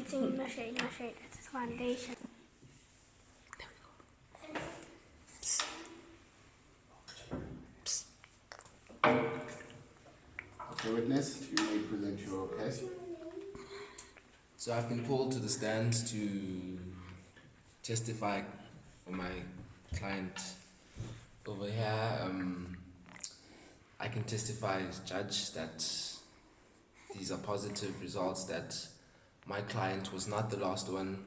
shading, my shade. It's foundation. Okay, witness, you may present your case. So I've been called to the stand to testify for my client over here. I can testify as judge that these are positive results, that my client was not the last one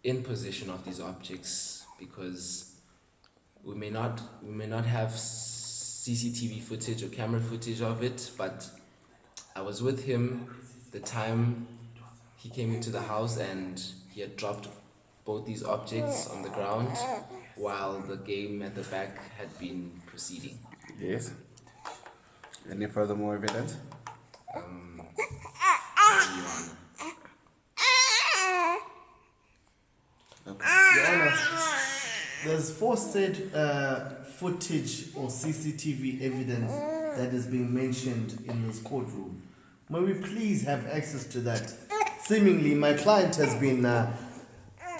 in possession of these objects, because we may not have CCTV footage or camera footage of it, but I was with him the time he came into the house and he had dropped both these objects on the ground while the game at the back had been proceeding. Yes. Any furthermore evidence? Your Honor. Your Honor, there's foresaid footage or CCTV evidence that is being mentioned in this courtroom. May we please have access to that? Seemingly, my client has been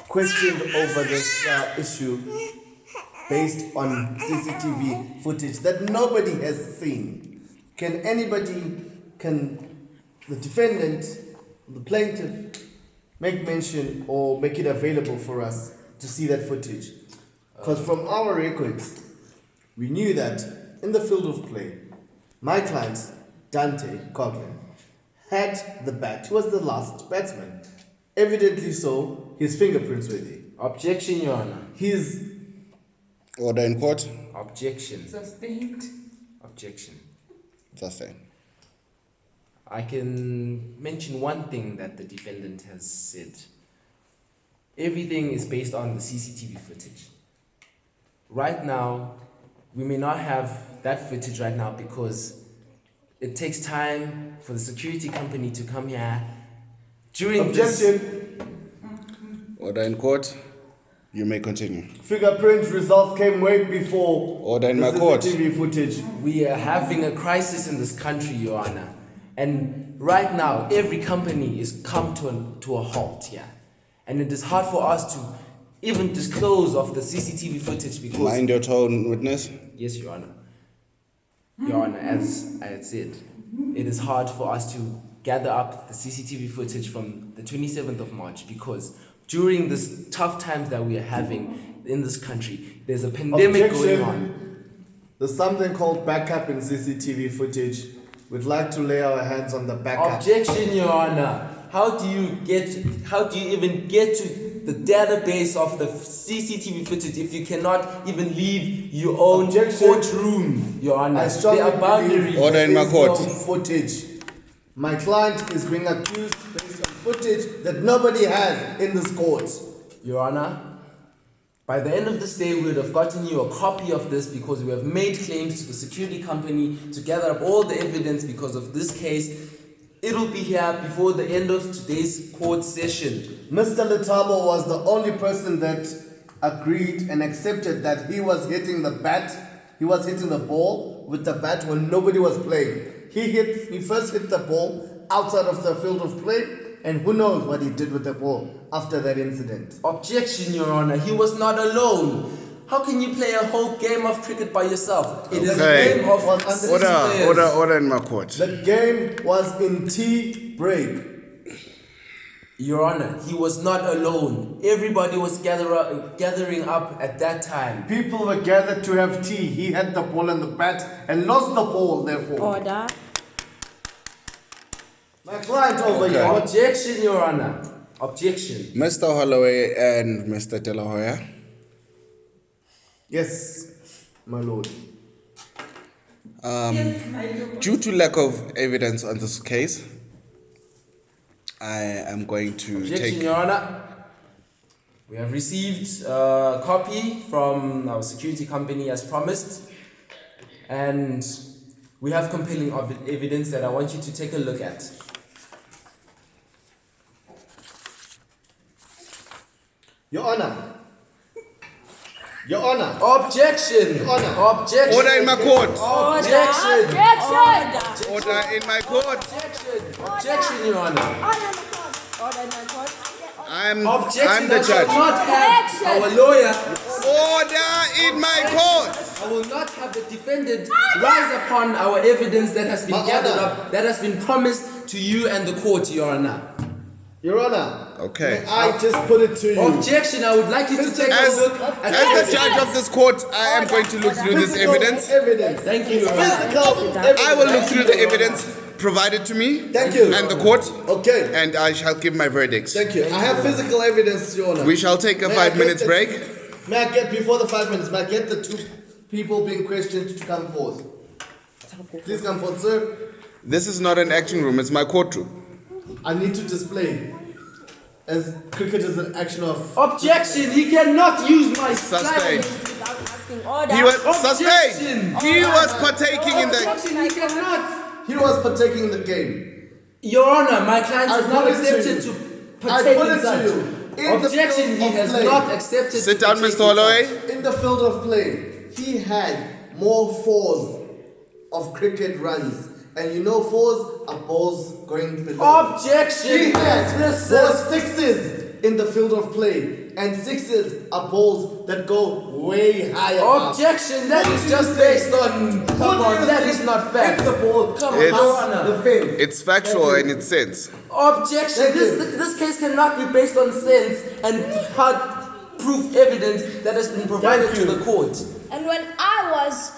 questioned over this issue based on CCTV footage that nobody has seen. Can the defendant, the plaintiff, make mention or make it available for us to see that footage? Because from our records, we knew that in the field of play, my client, Dante Coughlin, had the bat. He was the last batsman. Evidently so, his fingerprints were there. Objection, Your Honor. His Order in court. Objection. Sustained. Objection. Sustained. I can mention one thing that the defendant has said. Everything is based on the CCTV footage. Right now, we may not have that footage right now because it takes time for the security company to come here. During objection. Order in court. You may continue. Fingerprint results came way before Order in the my court. CCTV footage. We are having a crisis in this country, Your Honor. And right now, every company is come to a halt here. And it is hard for us to even disclose of the CCTV footage because... Mind your tone, witness. Yes, Your Honor. Your Honor, as I had said, it is hard for us to gather up the CCTV footage from the 27th of March because during this tough times that we are having in this country, there's a pandemic going on. There's something called backup in CCTV footage. We'd like to lay our hands on the backup. Objection, Your Honor. How do you even get to the database of the CCTV footage if you cannot even leave your own courtroom, Your Honor? There are boundaries. Order in my court. No footage. My client is being accused based on footage that nobody has in this court. Your Honor, by the end of this day, we would have gotten you a copy of this because we have made claims to the security company to gather up all the evidence because of this case. It'll be here before the end of today's court session. Mr. Letabo was the only person that agreed and accepted that he was hitting the bat. He was hitting the ball with the bat when nobody was playing. He first hit the ball outside of the field of play, and who knows what he did with the ball after that incident. Objection, Your Honor. He was not alone. How can you play a whole game of cricket by yourself? It is a game of Order in my court. The game was in tea break. Your Honor, he was not alone. Everybody was gathering up at that time. People were gathered to have tea. He had the ball and the bat and lost the ball, therefore. Order. My client over here. Objection, Your Honor. Objection. Mr. Holloway and Mr. De La Hoya. Yes, my lord. Due to lack of evidence on this case, I am going to Objection, Your Honor. We have received a copy from our security company as promised, and we have compelling evidence that I want you to take a look at. Your Honor. Your Honor. Objection. Your Honor. Objection. Order in my court. Objection. Order. Order in my court. Objection. Objection, Your Honor. Order in my court. I'm Objection, the I shall judge. not have our lawyer. Order in my court. I will not have the defendant rise upon our evidence that has been gathered up, that has been promised to you and the court, Your Honor. Your Honor. Okay. May I just put it to you. Objection, I would like you to take a look at As the judge of this court, I am going to look through this evidence. Thank you, Your Honor. Physical evidence. I will look through the evidence provided to me. Thank you. And the court. Okay. And I shall give my verdict. Thank you. I have physical evidence, Your Honor. We shall take a 5 minutes break. May I get, before the 5 minutes, may I get the two people being questioned to come forth? Please come forth, sir. This is not an acting room, it's my courtroom. I need to display as cricket is an action of... Objection, he cannot use my Sustained. Without asking order. He was Objection. sustained. He was partaking in the... Objection, he cannot. He was partaking in the game. Your Honor, my client I has not put it to accepted you. to I partake put in it to such. you. In the Objection, field he of has play. not accepted Sit to down, partake Mr. in Holloway. such. In the field of play, he had more fours of cricket runs. And you know fours are balls going below. Objection. He had This more is sixes in the field of play. And sixes are balls that go way higher up. objection. That What is do just you based think? on. Come What do on, you that think is not fact. hit the ball Come on, It's- Your Honor. the fence? It's factual in its sense. Objection. Thank you. This case cannot be based on sense and hard proof evidence that has been provided Thank to you. the court. And when I was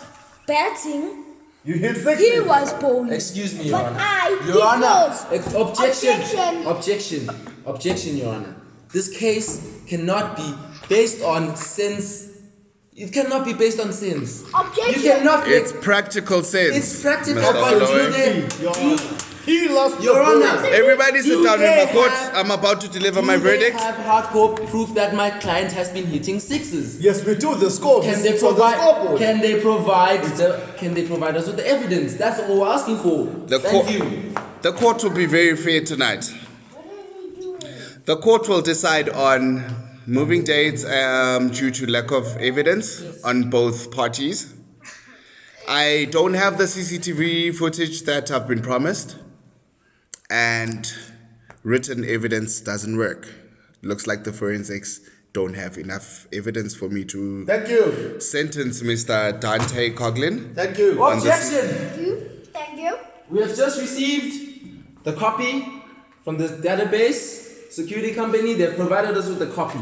batting, You hit sixes. he was bowling. Excuse me, Your But Honor. I Your Honor. did Objection. Objection. Objection. Objection, Your Honor. This case cannot be based on sense. It cannot be based on sense. Objection. You cannot. It's practical sense. It's practical, Mr. but do Holloway. they? Your Honor. He lost Your the Honor. ball. Everybody sit Do down in they my court. have- I'm about to deliver Do my they verdict. have hardcore proof that my client has been hitting sixes? Yes, we do. The score. Can they is on the provide? scoreboard. Can they provide us with the evidence? That's all we're asking for. The Thank court, you. the court will be very fair tonight. The court will decide on moving dates due to lack of evidence on both parties. I don't have the CCTV footage that have been promised, and written evidence doesn't work. Looks like the forensics don't have enough evidence for me to Thank you. sentence Mr. Dante Coughlin. Thank you. Objection. Thank you. We have just received the copy from the database security company. They've provided us with the copy.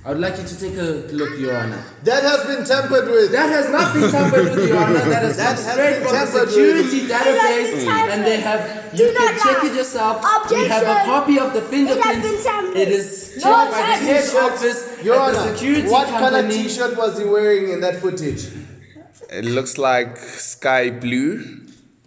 I would like you to take a look, Your Honor. That has been tampered with. That has not been tampered with, Your Honor. That has That come has straight been from the tampered with. security It has database, been tampered. and they have. Do You can not check lie. it yourself. We have a Objection. copy of the fingerprints. been tampered. It is checked No, by the head T-shirt. office Your at the Honor, security what color company. T-shirt was he wearing in that footage? It looks like sky blue.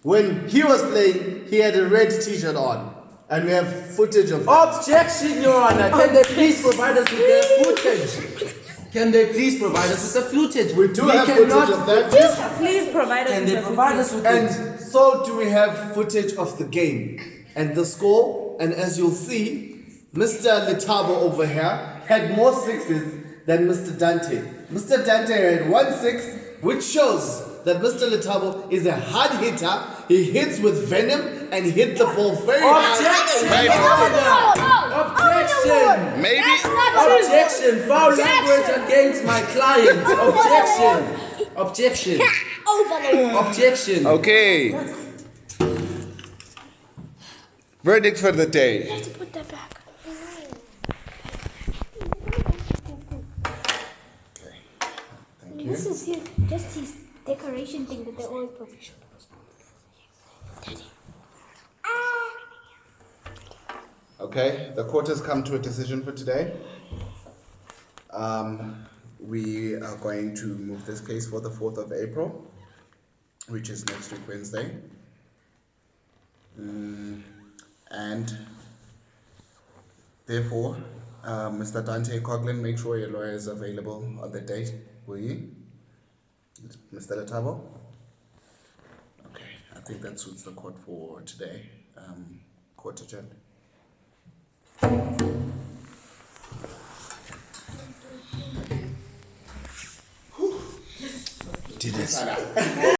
When he was playing, he had a red T-shirt on, and we have footage of Objection, Your Honor. Can they please provide us with their footage? Can they please provide us with the footage? We do have footage of that. Please provide us Can with they the provide us with it? And so do we have footage of the game and the score. And as you'll see, Mr. Letabo over here had more sixes than Mr. Dante. Mr. Dante had 1-6, which shows that Mr. Letabo is a hard hitter. He hits with venom and hit the ball very Objection, Right. Your Honor. Objection. Maybe. Objection. Foul language against my client. Objection. Objection. Overload. Objection. Okay. Verdict for the day. Let's put that back. This is just his decoration thing that they always put. Okay, the court has come to a decision for today. We are going to move this case for the 4th of April, which is next week, Wednesday. And therefore, Mr. Dante Coughlin, make sure your lawyer is available on the date, will you? Mr. Letabo? Okay, I think that suits the court for today. Court adjourned. Did it.